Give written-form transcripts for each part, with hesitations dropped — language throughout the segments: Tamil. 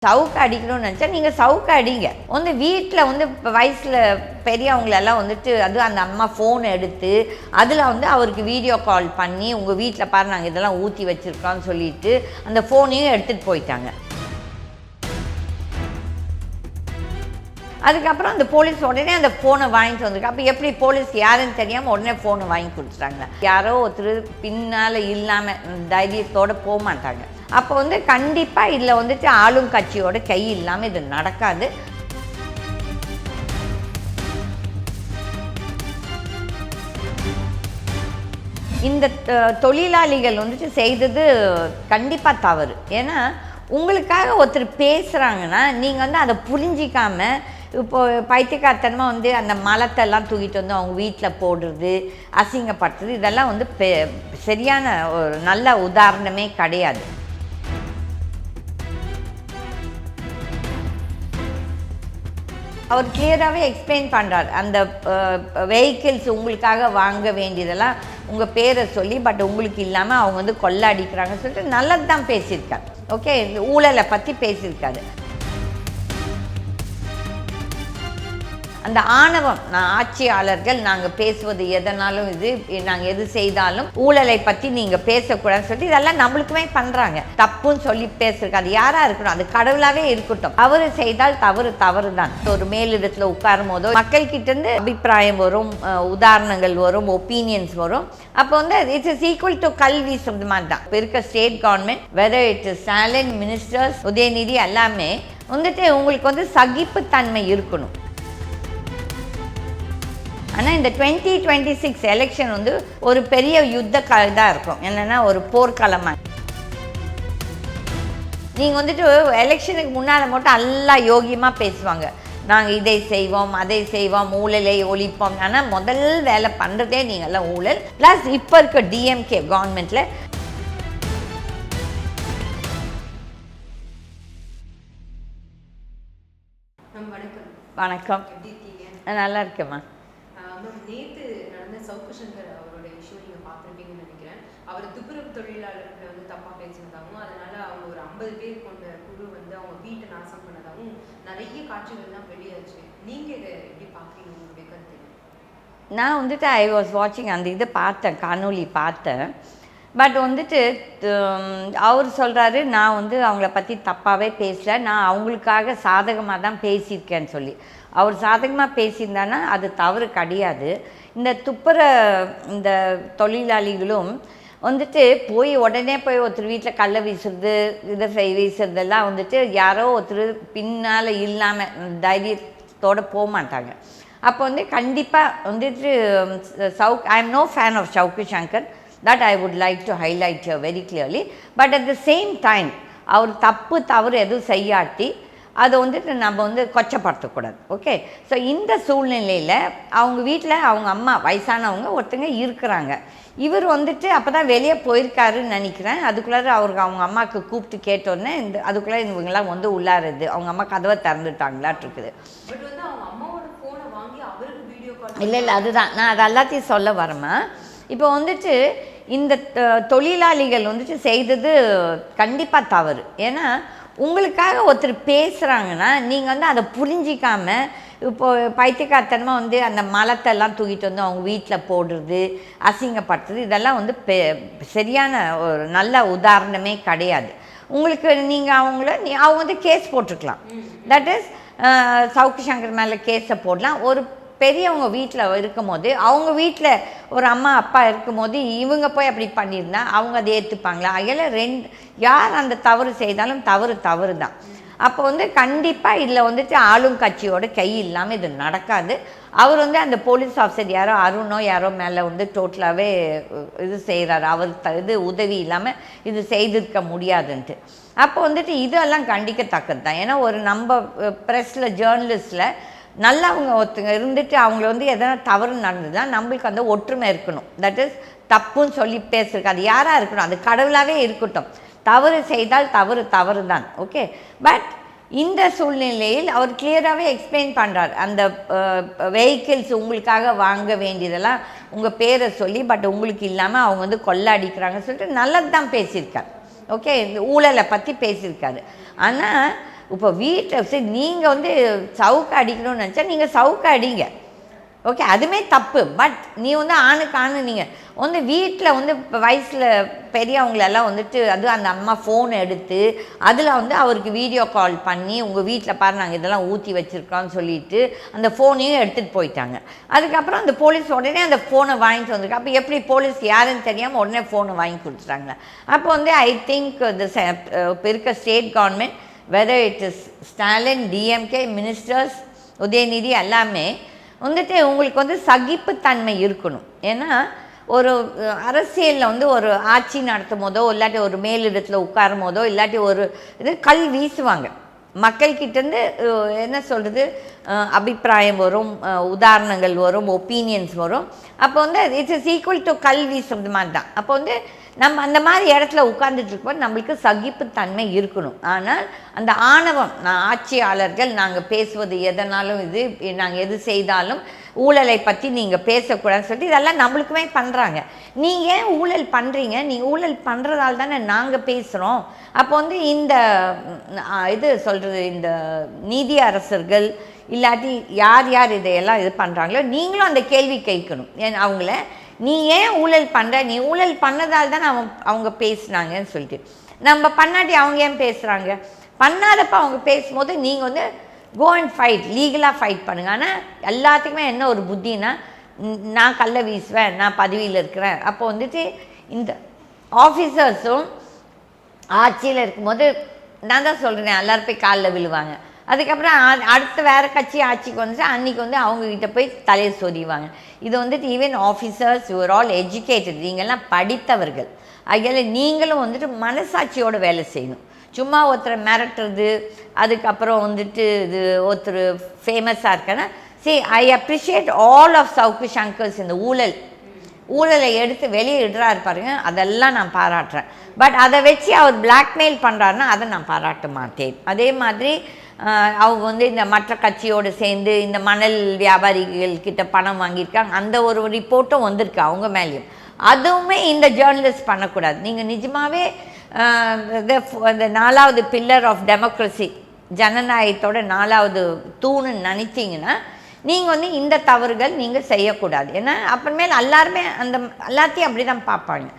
சவுக்கு அடிக்கணும்னு நினச்சா நீங்கள் சவுக்கு அடிங்க. வீட்டில் வயசில் பெரியவங்களெல்லாம் அது அந்த அம்மா ஃபோன் எடுத்து அதில் அவருக்கு வீடியோ கால் பண்ணி உங்கள் வீட்டில் பாரு நாங்கள் இதெல்லாம் ஊற்றி வச்சுருக்கோம்னு சொல்லிட்டு அந்த ஃபோனையும் எடுத்துகிட்டு போயிட்டாங்க. அதுக்கப்புறம் அந்த போலீஸ் உடனே அந்த ஃபோனை வாங்கிட்டு வந்திருக்கு. அப்போ எப்படி போலீஸ் யாருன்னு தெரியாமல் உடனே ஃபோனை வாங்கி கொடுத்துட்டாங்க. யாரோ ஒருத்தர் பின்னால் இல்லாமல் தைரியத்தோடு போக மாட்டாங்க. அப்போ கண்டிப்பாக இதில் ஆளும் கட்சியோட கை இல்லாமல் இது நடக்காது. இந்த தொழிலாளிகள் செய்தது கண்டிப்பாக தவறு. ஏன்னா உங்களுக்காக ஒருத்தர் பேசுகிறாங்கன்னா நீங்கள் அதை புரிஞ்சிக்காமல் இப்போது பைத்தியக்காரத்தனமாக அந்த மலத்தெல்லாம் தூக்கிட்டு அவங்க வீட்டில் போடுறது, அசிங்கப்படுத்துறது, இதெல்லாம் சரியான ஒரு நல்ல உதாரணமே கிடையாது. அவர் கிளியராகவே எக்ஸ்பிளைன் பண்ணுறார். அந்த வெஹிக்கிள்ஸ் உங்களுக்காக வாங்க வேண்டியதெல்லாம் உங்கள் பேரை சொல்லி பட் உங்களுக்கு இல்லாமல் அவங்க கொள்ளை அடிக்கிறாங்கன்னு சொல்லிட்டு நல்லது தான் பேசியிருக்காரு. ஓகே, இந்த ஊழலை பற்றி பேசியிருக்காரு. அந்த ஆணவம், ஆட்சியாளர்கள் நாங்கள் பேசுவது எதனாலும் நாங்கள் எது செய்தாலும் ஊழலை பற்றி நீங்கள் பேசக்கூடாதுன்னு சொல்லிட்டு இதெல்லாம் நம்மளுக்குமே பண்ணுறாங்க. தப்புன்னு சொல்லி பேசுறதுக்கு அது யாராக இருக்கணும், அது கடவுளாகவே இருக்கட்டும். தவறு செய்தால் தவறு தான். ஒரு மேலிடத்தில் உட்காரும் போதோ மக்கள்கிட்டேருந்து அபிப்பிராயம் வரும், உதாரணங்கள் வரும், ஒப்பீனியன்ஸ் வரும். அப்போ இட்ஸ் இஸ் ஈக்குவல் டு கல்வி சொல்ற மாதிரி தான். இப்போ இருக்க state government, whether it is Stalin, ministers, Udhayanidhi எல்லாமே உங்களுக்கு சகிப்புத்தன்மை இருக்கணும். ஆனால் இந்த 2026 எலெக்ஷன் ஒரு பெரிய யுத்த தான் இருக்கும். என்னென்னா ஒரு போர்க்களமாக. நீங்கள் எலெக்ஷனுக்கு முன்னால் மட்டும் எல்லாம் யோகியமாக பேசுவாங்க. நாங்கள் இதை செய்வோம், அதை செய்வோம், ஊழலை ஒழிப்போம். ஆனால் முதல் வேலை பண்ணுறதே நீங்கள்லாம் ஊழல். ப்ளஸ் இப்போ இருக்க டிஎம்கே கவர்மெண்ட்டில் வணக்கம். நல்லா இருக்கேம்மா. நேற்று நடந்த சவுக்கு சங்கர் அவரோட விஷயம் நீங்கள் பார்த்துருப்பீங்கன்னு நினைக்கிறேன். அவர் துப்புரவு தொழிலாளர்களை தப்பாக பேசினதாகவும் அதனால அவங்க ஒரு 50 பேர் கொண்ட குழு அவங்க வீட்டை நாசம் பண்ணதாகவும் நிறைய காட்சிகள்லாம் வெளியாச்சு. நீங்கள் இதை எப்படி பார்க்குறீங்க, உங்களுடைய கருத்து? நான் ஐ வாஸ் வாட்சிங், அந்த இதை பார்த்தேன், காணொலி பார்த்தேன். பட் அவர் சொல்கிறாரு நான் அவங்கள பற்றி தப்பாகவே பேசலை, நான் அவங்களுக்காக சாதகமாக தான் பேசியிருக்கேன்னு சொல்லி. அவர் சாதகமாக பேசியிருந்தானா அது தவறு கிடையாது. இந்த தொழிலாளிகளும் உடனே போய் ஒருத்தர் வீட்டில் கல்லை வீசுறது, இதை வீசுறதெல்லாம் யாரோ ஒருத்தர் பின்னால் இல்லாமல் தைரியத்தோடு போக மாட்டாங்க. அப்போ கண்டிப்பாக I am no fan of Savukku Shankar. That I would like to highlight here very clearly. But at the same time, அவர் தவறு எதுவும் செய்யாட்டி அதை நம்ம கொச்சப்படுத்தக்கூடாது. ஓகே, ஸோ இந்த சூழ்நிலையில் அவங்க வீட்டில் அவங்க அம்மா வயசானவங்க ஒருத்தங்க இருக்கிறாங்க. இவர் அப்போ தான் வெளியே போயிருக்காருன்னு நினைக்கிறேன். அதுக்குள்ளார அவருக்கு அவங்க அம்மாவுக்கு கூப்பிட்டு கேட்டோன்னே அதுக்குள்ளே இவங்கெல்லாம் உள்ளாருது. அவங்க அம்மா கதவை திறந்துட்டாங்களாட்டு இருக்குது. இல்லை அதுதான் நான் அது எல்லாத்தையும் சொல்ல வரேம்மா. இப்போ இந்த தொழிலாளிகள் செய்தது கண்டிப்பாக தவறு. ஏன்னா உங்களுக்காக ஒருத்தர் பேசுகிறாங்கன்னா நீங்கள் அதை புரிஞ்சிக்காமல் இப்போது பைத்தியக்காரத்தனமாக அந்த மலத்தெல்லாம் தூக்கிட்டு அவங்க வீட்டில் போடுறது, அசிங்கப்படுத்துறது, இதெல்லாம் சரியான ஒரு நல்ல உதாரணமே கிடையாது. உங்களுக்கு நீங்கள் அவங்க கேஸ் போட்டிருக்கலாம். தட் இஸ் சவுக்கு சங்கர் மேலே கேஸை போடலாம். ஒரு பெரியவங்க வீட்டில் இருக்கும் போது, அவங்க வீட்டில் ஒரு அம்மா அப்பா இருக்கும் போது இவங்க போய் அப்படி பண்ணியிருந்தா அவங்க அதை ஏற்றுப்பாங்களா? அதில் யார் அந்த தவறு செய்தாலும் தவறு தான். அப்போ கண்டிப்பாக இதில் ஆளும் கட்சியோட கை இல்லாமல் இது நடக்காது. அவர் அந்த போலீஸ் ஆஃபீஸர் யாரோ அருணோ யாரோ மேலே டோட்டலாகவே இது செய்கிறாரு. அவர் உதவி இல்லாமல் இது செய்திருக்க முடியாதுன்ட்டு. அப்போ இதெல்லாம் கண்டிக்கத்தக்கது தான். ஏன்னா ஒரு நம்ம ப்ரெஸ்ஸில் ஜேர்னலிஸ்டில் நல்லவங்க ஒருத்தங்க அவங்கள எதனா தவறு நடந்ததுன்னா நம்மளுக்கு ஒற்றுமை இருக்கணும். தட் இஸ் தப்புன்னு சொல்லி பேசுறதுக்கு அது யாராக இருக்கணும், அது கடவுளாகவே இருக்கட்டும். தவறு செய்தால் தவறு தான். ஓகே, பட் இந்த சூழ்நிலையில் அவர் கிளியராகவே எக்ஸ்பிளைன் பண்ணுறார். அந்த வெஹிக்கிள்ஸ் உங்களுக்காக வாங்க வேண்டியதெல்லாம் உங்கள் பேரை சொல்லி பட் உங்களுக்கு இல்லாமல் அவங்க கொள்ளை அடிக்கிறாங்கன்னு சொல்லிட்டு நல்லது தான் பேசியிருக்கார். ஓகே, இந்த ஊழலை பற்றி பேசியிருக்காரு. ஆனால் இப்போ வீட்டில் சரி நீங்கள் வந்து சவுக்கு அடிக்கணும்னு நினச்சா நீங்கள் சவுக்கு அடிங்க, ஓகே, அதுவுமே தப்பு. பட் நீ வந்து ஆணுக்கு ஆணு நீங்கள் வந்து வீட்டில் வந்து இப்போ வயசில் பெரியவங்களெல்லாம் வந்துட்டு அதுவும் அந்த அம்மா ஃபோன் எடுத்து அதில் வந்து அவருக்கு வீடியோ கால் பண்ணி உங்கள் வீட்டில் பாரு நாங்கள் இதெல்லாம் ஊற்றி வச்சுருக்கோம்னு சொல்லிட்டு அந்த ஃபோனையும் எடுத்துகிட்டு போயிட்டாங்க. அதுக்கப்புறம் அந்த போலீஸ் உடனே அந்த ஃபோனை வாங்கிட்டு வந்திருக்கு. அப்போ எப்படி போலீஸ் யாருன்னு தெரியாமல் உடனே ஃபோனை வாங்கி கொடுத்துட்டாங்க. அப்போ வந்து ஐ திங்க் இப்போ இருக்க state government whether it is Stalin, DMK ministers, Udhayanidhi எல்லாமே வந்துட்டு உங்களுக்கு வந்து சகிப்புத்தன்மை இருக்கணும். ஏன்னா ஒரு அரசியலில் வந்து ஒரு ஆட்சி நடத்தும் போதோ இல்லாட்டி ஒரு மேலிடத்தில் உட்காரும் போதோ இல்லாட்டி ஒரு இது கல் வீசுவாங்க. மக்கள்கிட்டேருந்து என்ன சொல்கிறது அபிப்பிராயம் வரும், உதாரணங்கள் வரும், ஒப்பீனியன்ஸ் வரும். அப்போ வந்து இட்ஸ் இஸ் ஈக்குவல் டு கல் வீசுறது மாதிரி தான். அப்போ வந்து நம்ம அந்த மாதிரி இடத்துல உட்கார்ந்துட்டு இருக்கும்போது நம்மளுக்கு சகிப்புத்தன்மை இருக்கணும். ஆனால் அந்த ஆணவம், ஆட்சியாளர்கள் நாங்கள் பேசுவது எதனாலும் இது நாங்கள் எது செய்தாலும் ஊழலை பற்றி நீங்கள் பேசக்கூடாதுன்னு சொல்லிட்டு இதெல்லாம் நம்மளுக்குமே பண்ணுறாங்க. நீங்கள் ஏன் ஊழல் பண்ணுறீங்க? நீங்கள் ஊழல் பண்ணுறதால தானே நாங்கள் பேசுகிறோம். அப்போ வந்து இந்த இது சொல்கிறது இந்த நீதி அரசர்கள் இல்லாட்டி யார் யார் இதையெல்லாம் இது பண்ணுறாங்களோ நீங்களும் அந்த கேள்வி கேட்கணும். ஏன் அவங்கள நீ ஏன் ஊழல் பண்ணுற, நீ ஊழல் பண்ணதால் தான் அவங்க பேசுனாங்கன்னு சொல்லிட்டு. நம்ம பண்ணாட்டி அவங்க ஏன் பேசுகிறாங்க? பண்ணாதப்போ அவங்க பேசும்போது நீங்கள் வந்து கோ அண்ட் ஃபைட், லீகலாக ஃபைட் பண்ணுங்கள். ஆனால் எல்லாத்துக்குமே என்ன ஒரு புத்தினா நான் கல்ல வீசுவேன், நான் பதவியில் இருக்கிறேன். அப்போ வந்துட்டு இந்த ஆஃபீஸர்ஸும் ஆட்சியில் இருக்கும்போது நான் தான் சொல்கிறேன் எல்லோரும் போய் காலில் விழுவாங்க. அதுக்கப்புறம் அடுத்த வேறு கட்சி ஆட்சிக்கு வந்துட்டு அன்றைக்கி வந்து அவங்கக்கிட்ட போய் தலையை சொறிவாங்க. இது வந்துட்டு even officers you're all educated, நீங்கள்லாம் படித்தவர்கள். அதில் நீங்களும் வந்துட்டு மனசாட்சியோட வேலை செய்யணும். சும்மா ஒருத்தரை மிரட்டுறது, அதுக்கப்புறம் வந்துட்டு இது ஒருத்தர் ஃபேமஸாக இருக்கேன்னா ஐ அப்ரிஷியேட் ஆல் ஆஃப் சவுக்கு சங்கர்ஸ். இந்த ஊழலை எடுத்து வெளியே இடுறாரு பாருங்க, அதெல்லாம் நான் பாராட்டுறேன். பட் அதை வச்சு அவர் பிளாக்மெயில் பண்ணுறாருன்னா அதை நான் பாராட்ட மாட்டேன். அதே மாதிரி அவங்க வந்து இந்த மற்ற கட்சியோடு சேர்ந்து இந்த மணல் வியாபாரிகள் கிட்ட பணம் வாங்கியிருக்காங்க, அந்த ஒரு ரிப்போர்ட்டும் வந்திருக்கு அவங்க மேலேயும். அதுவுமே இந்த ஜேர்னலிஸ்ட் பண்ணக்கூடாது. நீங்கள் நிஜமாகவே இந்த 4வது பில்லர் ஆஃப் டெமோக்ரஸி, ஜனநாயகத்தோட 4வது தூணுன்னு நினச்சிங்கன்னா நீங்கள் வந்து இந்த தவறுகள் நீங்கள் செய்யக்கூடாது. ஏன்னா அப்புறமேல் எல்லாருமே அந்த எல்லாத்தையும் அப்படி தான் பார்ப்பாங்க.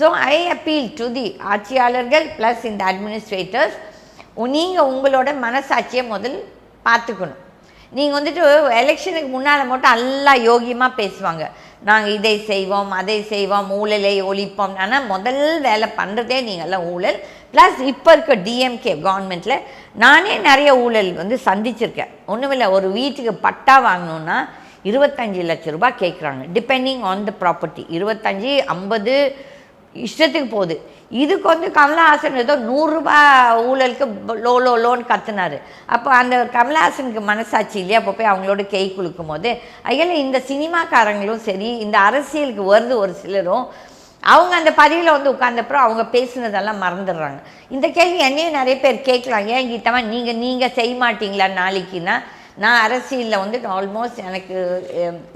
So I appeal to the ஆட்சியாளர்கள் ப்ளஸ் இந்த அட்மினிஸ்ட்ரேட்டர்ஸ், நீங்கள் உங்களோட மனசாட்சியை முதல் பார்த்துக்கணும். நீங்கள் வந்துட்டு எலெக்ஷனுக்கு முன்னால் மட்டும் எல்லாம் யோகியமாக பேசுவாங்க, நாங்கள் இதை செய்வோம் அதை செய்வோம் ஊழலை ஒழிப்போம். ஆனால் முதல் வேலை பண்ணுறதே நீங்கள்லாம் ஊழல். ப்ளஸ் இப்போ இருக்க டிஎம்கே கவர்மெண்ட்டில் நானே நிறைய ஊழல் வந்து சந்திச்சிருக்கேன். ஒன்றுமில்லை, ஒரு வீட்டுக்கு பட்டா வாங்கணுன்னா 25 லட்ச ரூபா கேட்குறாங்க, டிபெண்டிங் ஆன் த ப்ராப்பர்ட்டி. 25, 50 இஷ்டத்துக்கு போகுது. இதுக்கு வந்து கமலஹாசன் ஏதோ 100 ரூபா ஊழலுக்கு லோன் கத்துனாரு. அப்போ அந்த கமலஹாசனுக்கு மனசாட்சி இல்லையா? அப்போ போய் அவங்களோட கை குலுக்கும் போது ஐயா இந்த சினிமாக்காரங்களும் சரி, இந்த அரசியலுக்கு வருது ஒரு சிலரும், அவங்க அந்த பதிவில் வந்து உட்கார்ந்தப்புறம் அவங்க பேசுனதெல்லாம் மறந்துடுறாங்க. இந்த கேள்வி என்னையும் நிறைய பேர் கேட்கலாம், ஏன் கீதமா நீங்கள் செய்ய மாட்டிங்களா நாளைக்குன்னா? நான் அரசியலில் வந்து ஆல்மோஸ்ட் எனக்கு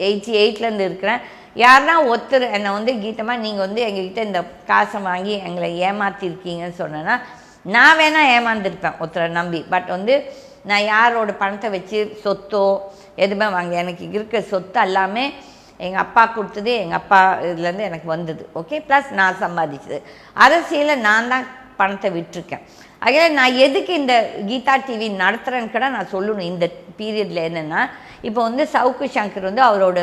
88லேருந்து இருக்கிறேன். யாருன்னா ஒருத்தர் என்னை வந்து கீதமாக நீங்கள் வந்து எங்ககிட்ட இந்த காசை வாங்கி எங்களை ஏமாற்றிருக்கீங்கன்னு சொன்னேன்னா நான் வேணால் ஏமாந்துருப்பேன் ஒருத்தரை நம்பி. பட் வந்து நான் யாரோட பணத்தை வச்சு சொத்தோ எதுவுமே வாங்க, எனக்கு இருக்க சொத்து எல்லாமே எங்கள் அப்பா கொடுத்தது, எங்கள் அப்பா இதுலேருந்து எனக்கு வந்தது. ஓகே, ப்ளஸ் நான் சம்பாதிச்சது. அரசியலில் நான் தான் பணத்தை விட்டுருக்கேன். அதில் நான் எதுக்கு இந்த கீதா டிவி நடத்துகிறேன்னு கூட நான் சொல்லணும். இந்த பீரியடில் என்னென்னா, இப்போ வந்து சவுக்கு சங்கர் வந்து அவரோட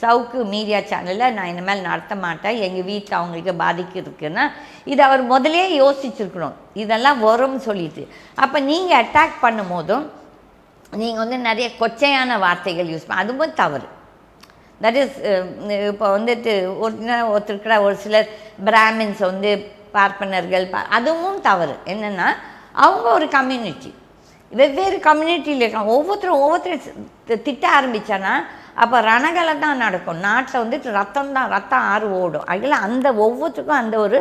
சவுக்கு மீடியா சேனலில் நான் இனிமேல் நடத்த மாட்டேன், எங்கள் வீட்டில் அவங்களுக்கு பாதிக்கு இருக்குன்னா இது அவர் முதலே யோசிச்சுருக்கணும், இதெல்லாம் வரும்னு சொல்லிட்டு. அப்போ நீங்கள் அட்டாக் பண்ணும் போதும் நீங்கள் வந்து நிறைய கொச்சையான வார்த்தைகள் யூஸ் பண்ண, அதுவும் தவறு. தட் இஸ் இப்போ வந்துட்டு ஒருத்தருக்கிற ஒரு சிலர் பிராமின்ஸ் வந்து பார்ப்பனர்கள் அதுவும் தவறு. என்னென்னா அவங்க ஒரு கம்யூனிட்டி, வெவ்வேறு கம்யூனிட்டியில் இருக்காங்க, ஒவ்வொருத்தரும் திட்ட ஆரம்பித்தானா அப்போ ரணகலை தான் நடக்கும். நாட்டில் வந்துட்டு ரத்தம் ஆறு ஓடும். அதில் அந்த ஒவ்வொருத்தருக்கும் அந்த ஒரு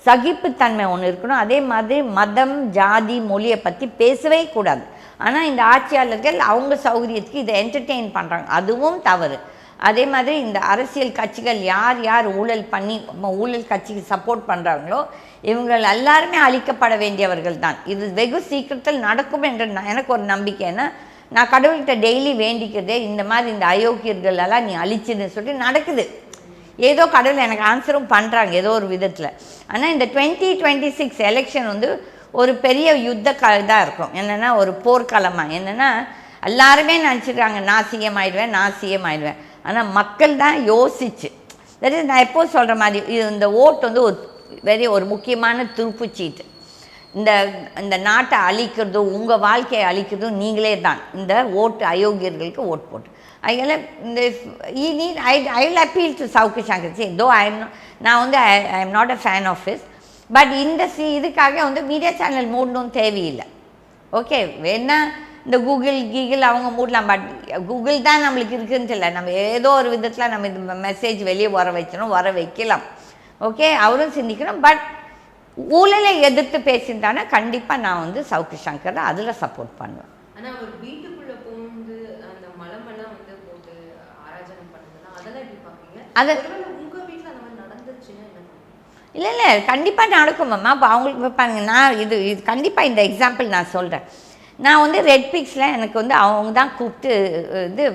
சகிப்புத்தன்மை ஒன்று இருக்கணும். அதே மாதிரி மதம் ஜாதி மொழியை பற்றி பேசவே கூடாது. ஆனால் இந்த ஆட்சியாளர்கள் அவங்க சௌகரியத்துக்கு இதை என்டர்டெயின் பண்ணுறாங்க, அதுவும் தவறு. அதே மாதிரி இந்த அரசியல் கட்சிகள் யார் யார் ஊழல் பண்ணி ஊழல் கட்சிக்கு சப்போர்ட் பண்ணுறாங்களோ இவங்கள் எல்லாருமே அழிக்கப்பட வேண்டியவர்கள் தான். இது வெகு சீக்கிரத்தில் நடக்கும் என்ற எனக்கு ஒரு நம்பிக்கை. ஏன்னா நான் கடவுள்கிட்ட டெய்லி வேண்டிக்கிறதே இந்த மாதிரி இந்த அயோக்கியர்கள் எல்லாம் நீ அழிச்சுன்னு சொல்லிட்டு நடக்குது. ஏதோ கடவுள் எனக்கு ஆன்சரும் பண்ணுறாங்க ஏதோ ஒரு விதத்தில். ஆனால் இந்த 2026 எலெக்ஷன் வந்து ஒரு பெரிய யுத்த இதாக இருக்கும். என்னென்னா ஒரு போர்க்காலமாக. என்னென்னா எல்லாருமே நினச்சிக்கிறாங்க நான் சிஎம் ஆயிடுவேன், நான் சிஎம் ஆயிடுவேன். ஆனால் மக்கள் தான் யோசிச்சு, தட் இஸ் நான் எப்போது சொல்கிற மாதிரி இந்த ஓட்டு வந்து ஒரு முக்கியமான துருப்புச்சீட்டு. இந்த நாட்டை அழிக்கிறதும் உங்கள் வாழ்க்கையை அழிக்கிறதும் நீங்களே தான். இந்த ஓட்டு அயோக்கியர்களுக்கு ஓட்டு போட்டு அதனால இந்த I will appeal to Savukku Shankar. சரி தோ நான் வந்து I am not a fan of his. But இந்த இதுக்காக வந்து மீடியா சேனல் மூடணும் தேவையில்லை. ஓகே, வேணா இந்த கூகுள் அவங்க மூடலாம். பட் கூகுள் தான் நம்மளுக்கு இருக்குதுன்னு இல்லை, நம்ம ஏதோ ஒரு விதத்தில் நம்ம இந்த மெசேஜ் வெளியே வர வைக்கலாம். ஓகே, அவரும் சிந்திக்கணும். பட் ஊழலை எதிர்த்து பேசியிருந்தானா கண்டிப்பாக நான் வந்து சவுக்கு சங்கரை அதில் சப்போர்ட் பண்ணுவேன். ஆனால் அவர் வீட்டுக்குள்ளே போந்து அந்த மலமெல்லாம் வந்து போட்டு ஆராதனை பண்ணுறதுனா அதெல்லாம் எப்படி பார்க்குறீங்க? அது உங்கள் வீட்டில் அந்த மாதிரி நடந்துச்சுன்னா என்ன? இல்லை கண்டிப்பாக நடக்கும் மேம். அப்போ அவங்களுக்கு பாருங்க, நான் இது கண்டிப்பாக இந்த எக்ஸாம்பிள் நான் சொல்கிறேன். நான் வந்து ரெட் பிக்ஸில் எனக்கு வந்து அவங்க தான் கூப்பிட்டு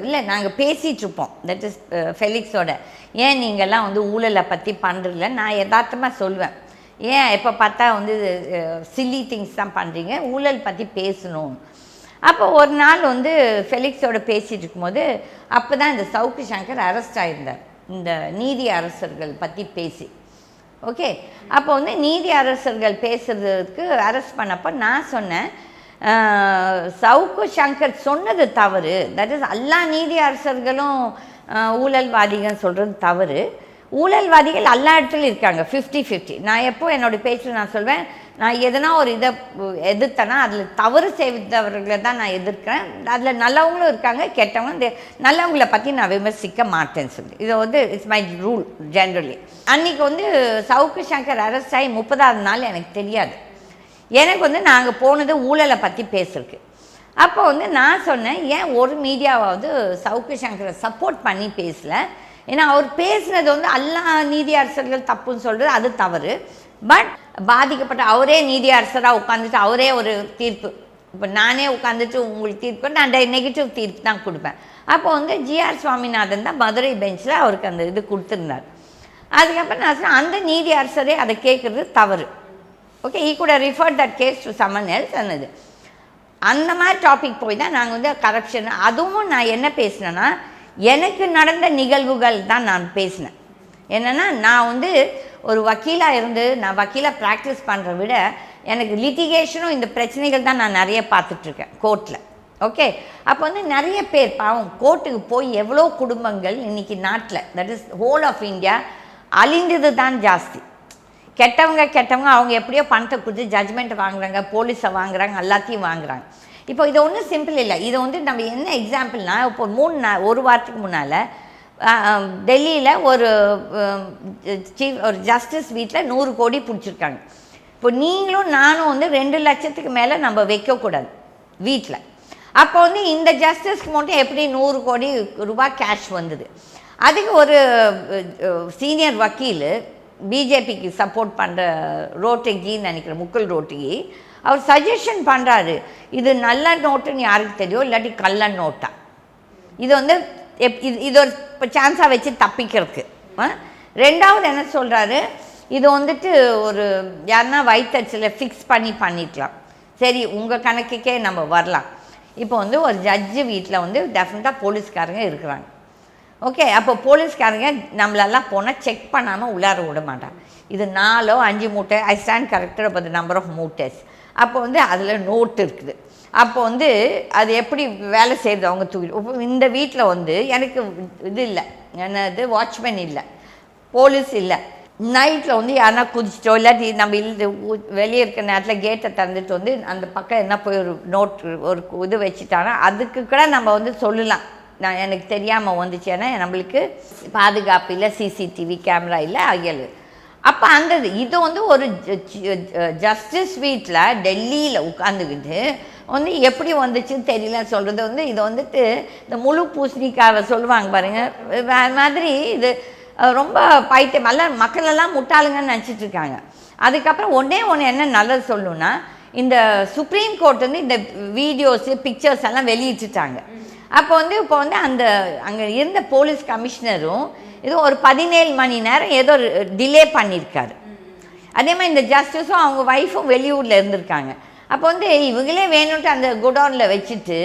இல்லை நாங்கள் பேசிகிட்ருப்போம். That is ஃபெலிக்ஸோட. ஏன் நீங்கள்லாம் வந்து ஊழலை பற்றி பண்ணுறதில்ல? நான் யதார்த்தமாக சொல்வேன், ஏன் எப்போ பார்த்தா வந்து சில்லி திங்ஸ் தான் பண்ணுறீங்க, ஊழல் பற்றி பேசணும். அப்போ ஒரு நாள் வந்து ஃபெலிக்ஸோட பேசிகிட்டு இருக்கும்போது அப்போ தான் இந்த சவுக்கு சங்கர் அரெஸ்ட் ஆகியிருந்தார், இந்த நீதி அரசர்கள் பற்றி பேசி. ஓகே, அப்போ வந்து நீதி அரசர்கள் பேசுறதுக்கு அரெஸ்ட் பண்ணப்போ நான் சொன்னேன், சவுக்கு சங்கர் சொன்னது தவறு. தட் இஸ் எல்லா நீதி அரசர்களும் ஊழல்வாதிகள் சொல்கிறது தவறு. ஊழல்வாதிகள் எல்லா இடத்துலையும் இருக்காங்க, 50-50. நான் எப்போ என்னோடய பேச்சில் நான் சொல்வேன், நான் எதனா ஒரு இதை எதிர்த்தேன்னா அதில் தவறு செய்தவர்களை தான் நான் எதிர்க்கிறேன். அதில் நல்லவங்களும் இருக்காங்க, கெட்டவங்க. இந்த நல்லவங்களை பற்றி நான் விமர்சிக்க மாட்டேன்னு சொல்லி, இது வந்து இட்ஸ் மை ரூல் ஜென்ரலி. அன்றைக்கி வந்து சவுக்கு சங்கர் அரெஸ்ட் ஆகி 30ஆவது நாள் எனக்கு தெரியாது. எனக்கு வந்து நாங்கள் போனது ஊழலை பற்றி பேசுறதுக்கு. அப்போ வந்து நான் சொன்னேன், ஏன் ஒரு மீடியாவாவது சவுக்கு சங்கரை சப்போர்ட் பண்ணி பேசலை? ஏன்னா அவர் பேசுனது வந்து எல்லா நீதி அரசர்கள் தப்புன்னு சொல்கிறது அது தவறு. பட் பாதிக்கப்பட்ட அவரே நீதி அரசராக உட்காந்துட்டு அவரே ஒரு தீர்ப்பு, இப்போ நானே உட்காந்துட்டு உங்களுக்கு தீர்ப்பு நான் நெகட்டிவ் தீர்ப்பு தான் கொடுப்பேன். அப்போ வந்து ஜிஆர் சுவாமிநாதன் தான் மதுரை பெஞ்சில் அவருக்கு அந்த இது கொடுத்துருந்தார். அதுக்கப்புறம் நான் சொன்னேன், அந்த நீதி அரசரே அதை கேட்குறது தவறு. ஓகே, ஈ கூட refer that case to someone else அன்னது. அந்த மாதிரி டாபிக் போய் தான் நாங்கள் வந்து கரப்ஷன். அதுவும் நான் என்ன பேசினேன்னா, எனக்கு நடந்த நிகழ்வுகள் தான் நான் பேசினேன். என்னென்னா, நான் வந்து ஒரு வக்கீலாக இருந்து நான் வக்கீலாக ப்ராக்டிஸ் பண்ணுற விட எனக்கு லிட்டிகேஷனும் இந்த பிரச்சனைகள் தான் நான் நிறைய பார்த்துட்ருக்கேன் கோர்ட்டில். ஓகே, அப்போ வந்து நிறைய பேர் பாவம் கோர்ட்டுக்கு போய் எவ்வளோ குடும்பங்கள் இன்றைக்கி நாட்டில், that is whole of India, அழிந்தது தான் ஜாஸ்தி. கெட்டவங்க அவங்க எப்படியோ பணத்தை கொடுத்து ஜட்ஜ்மெண்ட் வாங்குறாங்க, போலீஸை வாங்குறாங்க, எல்லாத்தையும் வாங்குறாங்க. இப்போ இது ஒன்றும் சிம்பிள் இல்லை. இதை வந்து நம்ம என்ன எக்ஸாம்பிள்னா, இப்போ ஒரு வாரத்துக்கு முன்னால் டெல்லியில் ஒரு ஜஸ்டிஸ் வீட்டில் 100 கோடி பிடிச்சிருக்காங்க. இப்போ நீங்களும் நானும் வந்து 2 லட்சத்துக்கு மேலே நம்ம வைக்கக்கூடாது வீட்டில். அப்போ வந்து இந்த ஜஸ்டிஸ்க்கு மட்டும் எப்படி 100 கோடி ரூபாய் கேஷ் வந்தது? அதுக்கு ஒரு சீனியர் வக்கீல் பிஜேபிக்கு சப்போர்ட் பண்ணுற ரோட்டகின்னு நினைக்கிறேன், முக்குல் ரோட்டகி, அவர் சஜஷன் பண்ணுறாரு, இது நல்ல நோட்டுன்னு யாருக்கு தெரியும், இல்லாட்டி கள்ள நோட்டா, இது வந்து இது ஒரு சான்ஸாக வச்சு தப்பிக்கிறதுக்கு. ரெண்டாவது என்ன சொல்கிறாரு, இது வந்துட்டு ஒரு யாருன்னா வயிற்றுல ஃபிக்ஸ் பண்ணிக்கலாம், சரி உங்கள் கணக்குக்கே நம்ம வரலாம். இப்போ வந்து ஒரு ஜட்ஜு வீட்டில் வந்து டெஃபினட்டாக போலீஸ்காரங்க இருக்கிறாங்க. ஓகே, அப்போ போலீஸ்காரங்க நம்மளெல்லாம் போனால் செக் பண்ணாமல் உள்ளார விட மாட்டாங்க. இது 4 or 5 மூட்டை, I stand corrected about the number of மூட்டஸ். அப்போ வந்து அதில் நோட்டு இருக்குது. அப்போ வந்து அது எப்படி வேலை செய்யுது, அவங்க தூக்கிட்டு. இந்த வீட்டில் வந்து எனக்கு இது இல்லை, என்னது வாட்ச்மேன் இல்லை, போலீஸ் இல்லை. நைட்டில் வந்து யாருன்னா குதிச்சிட்டோ இல்லாட்டி நம்ம வெளியே இருக்கிற நேரத்தில் கேட்டை திறந்துட்டு வந்து அந்த பக்கம் என்ன போய் ஒரு நோட்டு ஒரு இது வச்சுட்டாங்கன்னா அதுக்கு கூட நம்ம வந்து சொல்லலாம், நான் எனக்கு தெரியாமல் வந்துச்சு, ஏன்னா நம்மளுக்கு பாதுகாப்பு இல்லை, சிசிடிவி கேமரா இல்லை ஆகியது. அப்போ அந்த இது வந்து ஒரு ஜஸ்டிஸ் வீட்டில் டெல்லியில் உட்காந்துக்கிட்டு வந்து எப்படி வந்துச்சுன்னு தெரியல சொல்கிறது வந்து இது வந்துட்டு இந்த முழு பூசணிக்காவை சொல்லுவாங்க பாருங்கள், வேறு மாதிரி இது ரொம்ப பைத்தியம். எல்லாம் மக்களெல்லாம் முட்டாளுங்கன்னு நினச்சிட்டு இருக்காங்க. அதுக்கப்புறம் ஒன்று என்ன நல்லது சொல்லணுன்னா, இந்த சுப்ரீம் கோர்ட் வந்து இந்த வீடியோஸு பிக்சர்ஸ் எல்லாம் வெளியிட்டுட்டாங்க. அப்போ வந்து அந்த அங்கே இருந்த போலீஸ் கமிஷனரும் ஏதோ ஒரு 17 மணி நேரம் ஏதோ டிலே பண்ணியிருக்காரு. அதே மாதிரி இந்த ஜஸ்டிஸும் அவங்க ஒய்ஃபும் வெளியூரில் இருந்திருக்காங்க. அப்போ வந்து இவங்களே வேணும்ட்டு அந்த குடோனில் வச்சுட்டு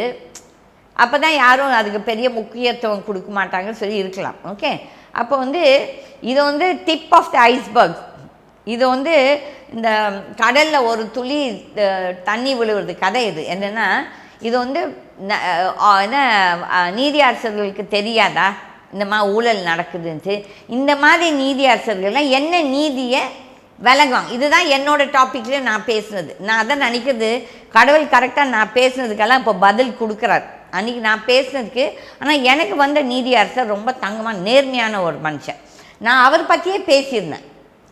அப்போ தான் யாரும் அதுக்கு பெரிய முக்கியத்துவம் கொடுக்க மாட்டாங்கன்னு சொல்லி இருக்கலாம். ஓகே, அப்போ வந்து இது வந்து டிப் ஆஃப் த ஐஸ்பர்க். இது வந்து இந்த கடலில் ஒரு துளி தண்ணி விழுவுறது கதை. இது என்னென்னா, இது வந்து என்ன நீதி அரசர்களுக்கு தெரியாதா இந்த மாதிரி ஊழல் நடக்குதுன்ட்டு? இந்த மாதிரி நீதி அரசர்கள்லாம் என்ன நீதியை விலகுவாங்க. இதுதான் என்னோட டாப்பிக்லேயே நான் பேசுனது. நான் அதான் நினைக்கிறது, கடவுள் கரெக்டாக நான் பேசுனதுக்கெல்லாம் இப்போ பதில் கொடுக்குறாரு. அன்றைக்கி நான் பேசுனதுக்கு. ஆனால் எனக்கு வந்த நீதி அரசர் ரொம்ப தங்கமாக நேர்மையான ஒரு மனுஷன். நான் அவர் பற்றியே பேசியிருந்தேன்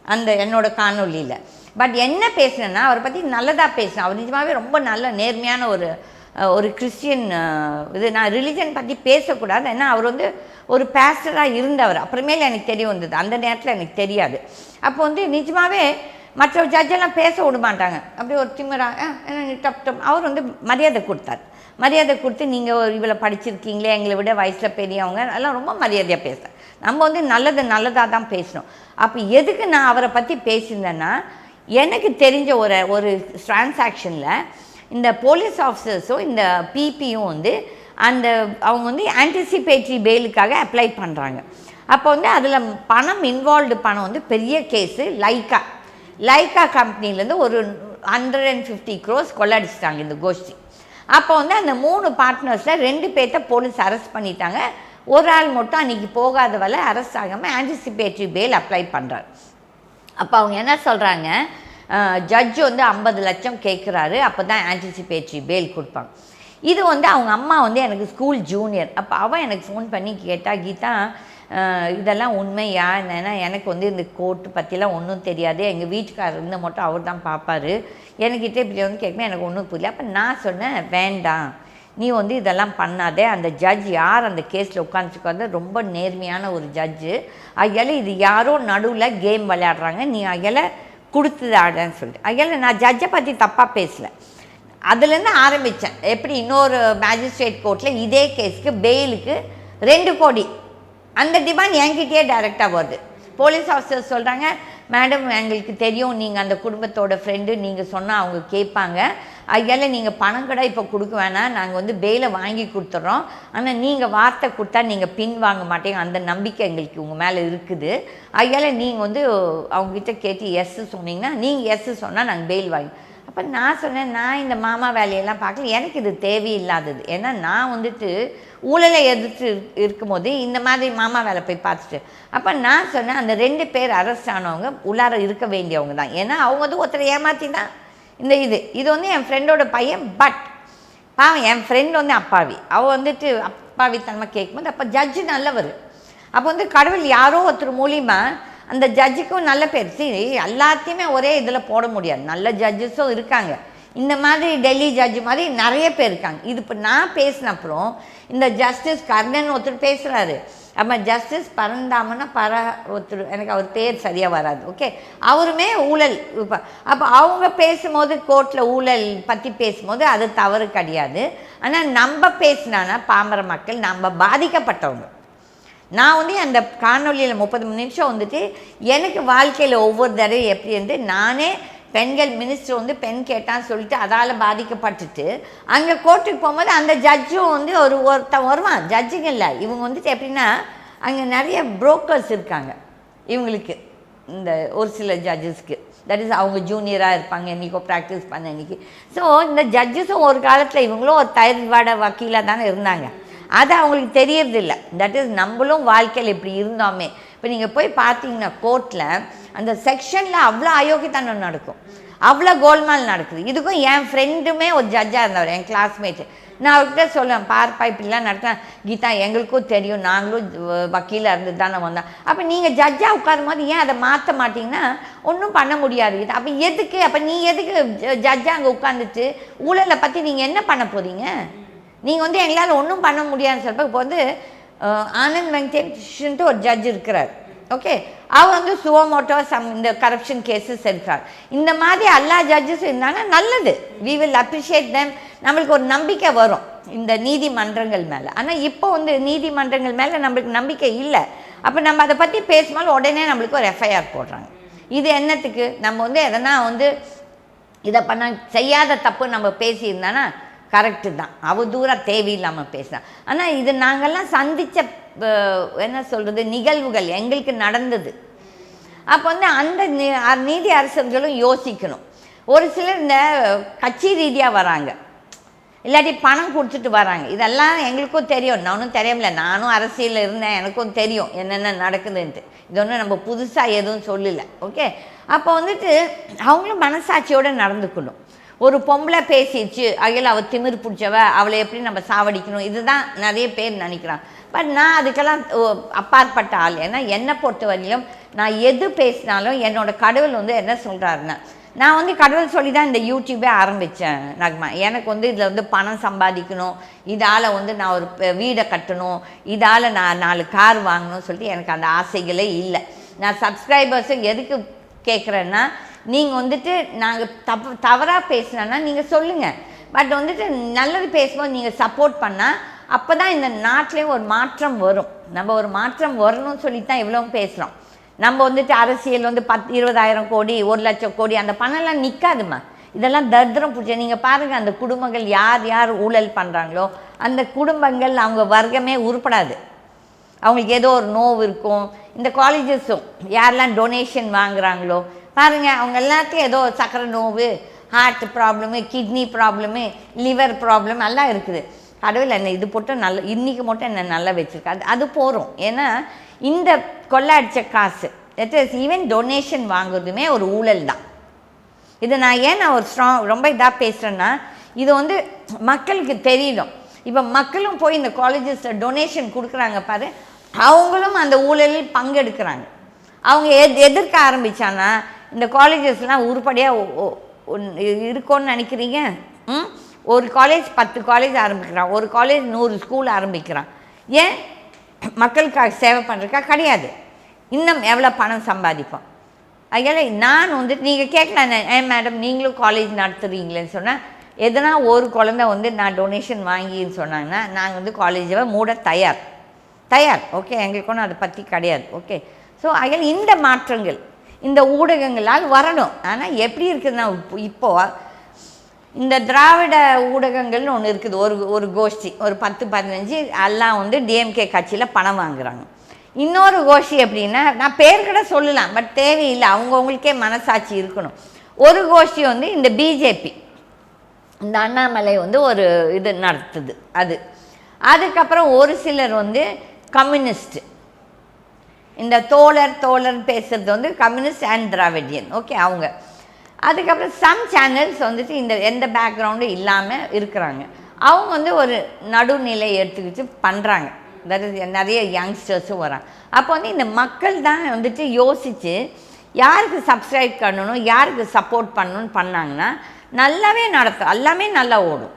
அந்த என்னோடய காணொலியில். பட் என்ன பேசுனேன்னா, அவரை பற்றி நல்லதாக பேசினேன். அவர் நிஜமாகவே ரொம்ப நல்ல நேர்மையான ஒரு கிறிஸ்டியன். இது நான் ரிலிஜன் பற்றி பேசக்கூடாது, ஏன்னா அவர் வந்து ஒரு பேஸ்டராக இருந்தவர். அப்புறமேல எனக்கு தெரிய வந்தது, அந்த நேரத்தில் எனக்கு தெரியாது. அப்போ வந்து நிஜமாகவே மற்ற ஜட்ஜெல்லாம் பேச விட மாட்டாங்க. அப்படியே ஒரு திமிரா டப் அவர் வந்து மரியாதை கொடுத்தார். மரியாதை கொடுத்து, நீங்கள் இவ்வளோ படிச்சிருக்கீங்களே, எங்களை விட வயசில் பெரியவங்க, அதெல்லாம் ரொம்ப மரியாதையாக பேசுகிறேன். நம்ம வந்து நல்லதாக தான் பேசணும். அப்போ எதுக்கு நான் அவரை பற்றி பேசியிருந்தேன்னா, எனக்கு தெரிஞ்ச ஒரு டிரான்சாக்ஷனில் இந்த போலீஸ் ஆஃபீஸர்ஸும் இந்த பிபியும் வந்து அவங்க வந்து ஆன்டிசிபேட்டரி பெயிலுக்காக அப்ளை பண்ணுறாங்க. அப்போ வந்து அதில் பணம் இன்வால்வ்டு பணம் வந்து பெரிய கேஸு. லைக்கா கம்பெனிலேருந்து ஒரு 150 crores கொள்ளடிச்சிட்டாங்க இந்த கோஷ்டி. அப்போ வந்து அந்த 3 பார்ட்னர்ஸில் 2 பேர்த்த போலீஸ் அரெஸ்ட் பண்ணிட்டாங்க. ஒரு ஆள் மட்டும் அன்றைக்கி போகாதவரை அரெஸ்ட் ஆகாமல் ஆன்டிசிபேட்டரி பெயில் அப்ளை பண்ணுறாரு. அப்போ அவங்க என்ன சொல்கிறாங்க, ஜட்ஜு வந்து 50 லட்சம் கேட்குறாரு, அப்போ தான் ஆன்டிசிபேட்டரி பெயில் கொடுப்பாங்க. இது வந்து அவங்க அம்மா வந்து எனக்கு ஸ்கூல் ஜூனியர். அப்போ அவன் எனக்கு ஃபோன் பண்ணி கேட்டா, கீதா இதெல்லாம் உண்மையா? ஏன்னா எனக்கு வந்து இந்த கோர்ட்டு பற்றிலாம் ஒன்றும் தெரியாது, எங்கள் வீட்டுக்காரர் இருந்து மட்டும் அவர் தான் பார்ப்பார், என்கிட்ட இப்படி வந்து கேட்கும்போது எனக்கு ஒன்றும் புரியல. அப்போ நான் சொன்னேன், வேண்டாம், நீ வந்து இதெல்லாம் பண்ணாதே. அந்த ஜட்ஜ் யார் அந்த கேஸில் உட்காந்துருக்காது ரொம்ப நேர்மையான ஒரு ஜட்ஜு. அகையால் இது யாரோ நடுவில் கேம் விளையாடுறாங்க, நீ அகையால் கொடுத்தது ஆடுன்னு சொல்லிட்டு. அகையால் நான் ஜட்ஜை பற்றி தப்பாக பேசலை. அதுலேருந்து ஆரம்பித்தேன். எப்படி இன்னொரு மேஜிஸ்ட்ரேட் கோர்ட்டில் இதே கேஸுக்கு பெயிலுக்கு 2 கோடி அந்த டிமாண்ட் என்கிட்டயே டைரெக்டாக வருது. போலீஸ் ஆஃபீஸர் சொல்கிறாங்க, மேடம் எங்களுக்கு தெரியும் நீங்கள் அந்த குடும்பத்தோட ஃப்ரெண்டு, நீங்கள் சொன்னால் அவங்க கேட்பாங்க, அதால் நீங்கள் பணம் கூட இப்போ கொடுக்க வேணாம், நாங்கள் வந்து பெயிலை வாங்கி கொடுத்துட்றோம், ஆனால் நீங்கள் வார்த்தை கொடுத்தா நீங்கள் பின் வாங்க மாட்டீங்க, அந்த நம்பிக்கை எங்களுக்கு உங்கள் மேலே இருக்குது, அதால் நீங்கள் வந்து அவங்ககிட்ட கேட்டு எஸ்ஸு சொன்னீங்கன்னா, நீங்கள் எஸ்ஸு சொன்னால் நாங்கள் பெயில் வாங்கி. அப்போ நான் சொன்னேன், நான் இந்த மாமா வேலையெல்லாம் பார்க்கல, எனக்கு இது தேவையில்லாதது. ஏன்னா நான் வந்துட்டு ஊழலை எதிர்த்து இருக்கும்போது இந்த மாதிரி மாமா வேலை போய் பார்த்துட்டு, அப்போ நான் சொன்னேன், அந்த 2 பேர் அரெஸ்ட் ஆனவங்க உள்ளார இருக்க வேண்டியவங்க தான். ஏன்னா அவங்க வந்து ஒருத்தரை ஏமாற்றி தான் இந்த இது வந்து என் ஃப்ரெண்டோட பையன். பட் பாவம் என் ஃப்ரெண்ட் வந்து அப்பாவி, அவள் வந்துட்டு அப்பாவித்தனமாக கேட்கும்போது, அப்போ ஜட்ஜு நல்லவர். அப்போ வந்து கடவுள் யாரோ ஒருத்தர் மூலிமா அந்த ஜட்ஜுக்கும் நல்ல பேர். சரி, எல்லாத்தையுமே ஒரே இதில் போட முடியாது, நல்ல ஜட்ஜஸும் இருக்காங்க, இந்த மாதிரி டெல்லி ஜட்ஜு மாதிரி நிறைய பேர் இருக்காங்க. இது இப்போ நான் பேசின அப்புறம் இந்த ஜஸ்டிஸ் கர்ணன் ஒருத்தர் பேசுகிறாரு. அப்போ ஜஸ்டிஸ் பரந்தாமன்னா ஒருத்தர், எனக்கு அவர் பேர் சரியாக வராது, ஓகே, அவருமே ஊழல். இப்போ அப்போ அவங்க பேசும்போது கோர்ட்டில் ஊழல் பற்றி பேசும்போது அது தவறு கிடையாது. ஆனால் நம்ம பேசினானா பாமர மக்கள் நம்ம பாதிக்கப்பட்டவங்க. நான் வந்து அந்த காணொலியில் 30 நிமிஷம் வந்துட்டு எனக்கு வாழ்க்கையில் ஒவ்வொரு தடவை எப்படி வந்து நானே பெண்கள் மினிஸ்டர் வந்து பெண் கேட்டான்னு சொல்லிட்டு அதால் பாதிக்கப்பட்டுட்டு அங்கே கோர்ட்டுக்கு போகும்போது அந்த ஜட்ஜும் வந்து ஒருத்தன் வருவான். ஜட்ஜுங்க இல்லை, இவங்க வந்துட்டு எப்படின்னா அங்கே நிறைய புரோக்கர்ஸ் இருக்காங்க இவங்களுக்கு, இந்த ஒரு சில ஜட்ஜஸ்க்கு, தட் இஸ் அவங்க ஜூனியராக இருப்பாங்க, இன்றைக்கோ ப்ராக்டிஸ் பண்ண இன்றைக்கி. ஸோ இந்த ஜட்ஜஸும் ஒரு காலத்தில் இவங்களும் ஒரு தயிர்வாட வக்கீலாக தானே இருந்தாங்க, அது அவங்களுக்கு தெரியறதில்ல. தட் இஸ் நம்மளும் வாழ்க்கையில் இப்படி இருந்தோமே. இப்போ நீங்கள் போய் பார்த்தீங்கன்னா கோர்ட்டில் அந்த செக்ஷனில் அவ்வளோ அயோக்கியத்தனம் நடக்கும். அவ்வளோ கோல்மால் நடக்குது. இதுக்கும் என் ஃப்ரெண்டுமே ஒரு ஜட்ஜாக இருந்தவர், என் கிளாஸ்மேட்டு. நான் அவர்கிட்ட சொல்லுவேன், பார்ப்பா இப்படிலாம் நடத்தேன் கீதா, எங்களுக்கும் தெரியும், நாங்களும் வக்கீலாக இருந்து தானே வந்தோம். அப்போ நீங்கள் ஜட்ஜாக உட்காரும் போது ஏன் அதை மாற்ற மாட்டிங்கன்னா ஒன்றும் பண்ண முடியாது. இது அப்போ எதுக்கு, அப்போ நீ எதுக்கு ஜட்ஜாக அங்கே உட்காந்துட்டு ஊழலை பற்றி நீங்கள் என்ன பண்ண போகிறீங்க? நீங்கள் வந்து எங்களால் ஒன்றும் பண்ண முடியாதுன்னு சொல்லிட்டு இப்போ வந்து ஆனந்த் வெங்கடேஷன்ட்டு ஒரு ஜட்ஜ் இருக்கிறார். ஓகே, அவர் வந்து சுவமோட்டோ இந்த கரப்ஷன் கேஸஸ் இருக்கிறார். இந்த மாதிரி எல்லா ஜட்ஜஸும் இருந்தாங்கன்னா நல்லது. We will appreciate them. நம்மளுக்கு ஒரு நம்பிக்கை வரும் இந்த நீதிமன்றங்கள் மேலே. ஆனால் இப்போ வந்து நீதிமன்றங்கள் மேலே நம்மளுக்கு நம்பிக்கை இல்லை. அப்போ நம்ம அதை பற்றி பேசும்போது உடனே நம்மளுக்கு ஒரு எஃப்ஐஆர் போடுறாங்க. இது என்னத்துக்கு? நம்ம வந்து எதனா வந்து இதை பண்ண செய்யாத தப்பு நம்ம பேசியிருந்தானா கரெக்டு தான், அவதூறாக தேவையில்லாமல் பேசினா. ஆனால் இது நாங்கள்லாம் சந்தித்த என்ன சொல்கிறது நிகழ்வுகள் எங்களுக்கு நடந்தது. அப்போ வந்து அந்த நீதி அரசர்களும் யோசிக்கணும். ஒரு சிலர் இந்த கட்சி ரீதியாக வராங்க, இல்லாட்டி பணம் கொடுத்துட்டு வராங்க. இதெல்லாம் எங்களுக்கும் தெரியும், நானும் தெரியும்ல, நானும் அரசியலில் இருந்தேன், எனக்கும் தெரியும் என்னென்ன நடக்குதுன்ட்டு. இது ஒன்றும் நம்ம புதுசாக எதுவும் சொல்லலை. ஓகே, அப்போ வந்துட்டு அவங்களும் மனசாட்சியோடு நடந்துக்கணும். ஒரு பொம்பளை பேசிடுச்சு, அகையில் அவள் திமிர் பிடிச்சவ, அவளை எப்படி நம்ம சாவடிக்கணும், இதுதான் நிறைய பேர் நினைக்கிறான். பட் நான் அதுக்கெல்லாம் அப்பாற்பட்ட ஆள். ஏன்னா என்னை பொறுத்த வரையிலும் நான் எது பேசினாலும் என்னோடய கடவுள் வந்து என்ன சொல்கிறாருன்னா, நான் வந்து கடவுள் சொல்லி தான் இந்த யூடியூபே ஆரம்பித்தேன் நக்மா. எனக்கு வந்து இதில் வந்து பணம் சம்பாதிக்கணும், இதால் வந்து நான் ஒரு வீடை கட்டணும், இதால் நான் 4 கார் வாங்கணும்னு சொல்லிட்டு எனக்கு அந்த ஆசைகளே இல்லை. நான் சப்ஸ்கிரைபர்ஸும் எதுக்கு கேட்குறேன்னா, நீங்கள் வந்துட்டு நாங்கள் தவறாக பேசுனோன்னா நீங்கள் சொல்லுங்கள். பட் வந்துட்டு நல்லது பேசும்போது நீங்கள் சப்போர்ட் பண்ணால் அப்போ தான் இந்த நாட்டிலேயும் ஒரு மாற்றம் வரும். நம்ம ஒரு மாற்றம் வரணும்னு சொல்லி தான் இவ்வளோ பேசுகிறோம். நம்ம வந்துட்டு அரசியல் வந்து 20,000 கோடி 1 லட்சம் கோடி அந்த பணம்லாம் நிற்காதுமா. இதெல்லாம் தரித்திரம் பிடிச்ச. நீங்கள் பாருங்கள், அந்த குடும்பங்கள் யார் யார் ஊழல் பண்ணுறாங்களோ அந்த குடும்பங்கள் அவங்க வர்க்கமே உருப்படாது. அவங்களுக்கு ஏதோ ஒரு நோவு இருக்கும். இந்த காலேஜஸும் யாரெல்லாம் டொனேஷன் வாங்குகிறாங்களோ பாருங்கள், அவங்க எல்லாத்தையும் ஏதோ சக்கரை நோவு, heart problem, kidney problem, liver problem எல்லாம் இருக்குது. கடவுள் என்ன இது போட்டு நல்ல இன்றைக்கி மட்டும் என்ன நல்லா வச்சுருக்காது, அது போகிறோம். ஏன்னா இந்த கொள்ளடிச்ச காசு ஈவன் டொனேஷன் வாங்குறதுமே ஒரு ஊழல் தான். இது நான் ஏன் நான் ஒரு ரொம்ப இதாக பேசுகிறேன்னா, இது வந்து மக்களுக்கு தெரியணும். இப்போ மக்களும் போய் இந்த காலேஜஸில் டொனேஷன் கொடுக்குறாங்க பாரு, அவங்களும் அந்த ஊழலில் பங்கெடுக்கிறாங்க. அவங்க எதிர்க்க ஆரம்பித்தான்னா இந்த காலேஜஸ்லாம் உருப்படியாக இருக்கும்னு நினைக்கிறீங்க? ஒரு காலேஜ் 10 காலேஜ் ஆரம்பிக்கிறான், ஒரு காலேஜ் 100 ஸ்கூல் ஆரம்பிக்கிறான். ஏன்? மக்களுக்காக சேவை பண்ணுறதுக்கா? கிடையாது. இன்னும் எவ்வளோ பணம் சம்பாதிப்போம். அதனால் நான் வந்து நீங்கள் கேட்கலாம், ஏன் மேடம் நீங்களும் காலேஜ் நடத்துகிறீங்களேன்னு சொன்னால், எதனா ஒரு குழந்தை வந்து நான் டொனேஷன் வாங்கின்னு சொன்னாங்கன்னா நாங்கள் வந்து காலேஜை மூட தயார். ஓகே, எங்களுக்கு ஒன்றும் அதை பற்றி கிடையாது. ஓகே, ஸோ அதில் இந்த மாற்றங்கள் இந்த ஊடகங்களால் வரணும். ஆனால் எப்படி இருக்குதுன்னா, இப்போது இந்த திராவிட ஊடகங்கள்னு ஒன்று இருக்குது, ஒரு கோஷ்டி, ஒரு 10-15 எல்லாம் வந்து டிஎம்கே கட்சியில் பணம் வாங்குகிறாங்க. இன்னொரு கோஷ்டி எப்படின்னா, நான் பேர் கூட சொல்லலாம், பட் தேவையில்லை, அவங்கவுங்களுக்கே மனசாட்சி இருக்கணும். ஒரு கோஷ்டி வந்து இந்த பிஜேபி, இந்த அண்ணாமலை வந்து ஒரு இது நடத்துது அது. அதுக்கப்புறம் ஒரு சிலர் வந்து கம்யூனிஸ்ட்டு, இந்த தோழர் பேசுகிறது வந்து கம்யூனிஸ்ட் அண்ட் திராவிடியன். ஓகே, அவங்க. அதுக்கப்புறம் சம் சேனல்ஸ் வந்துட்டு இந்த எந்த பேக்ரவுண்டும் இல்லாமல் இருக்கிறாங்க. அவங்க வந்து ஒரு நடுநிலை எடுத்துக்கிட்டு பண்ணுறாங்க. தட் இஸ் நிறைய யங்ஸ்டர்ஸும் வராங்க. அப்போ வந்து இந்த மக்கள் தான் வந்துட்டு யோசித்து யாருக்கு சப்ஸ்கிரைப் பண்ணணும், யாருக்கு சப்போர்ட் பண்ணணும்னு பண்ணாங்கன்னா நல்லாவே நடக்கும், எல்லாமே நல்லா ஓடும்.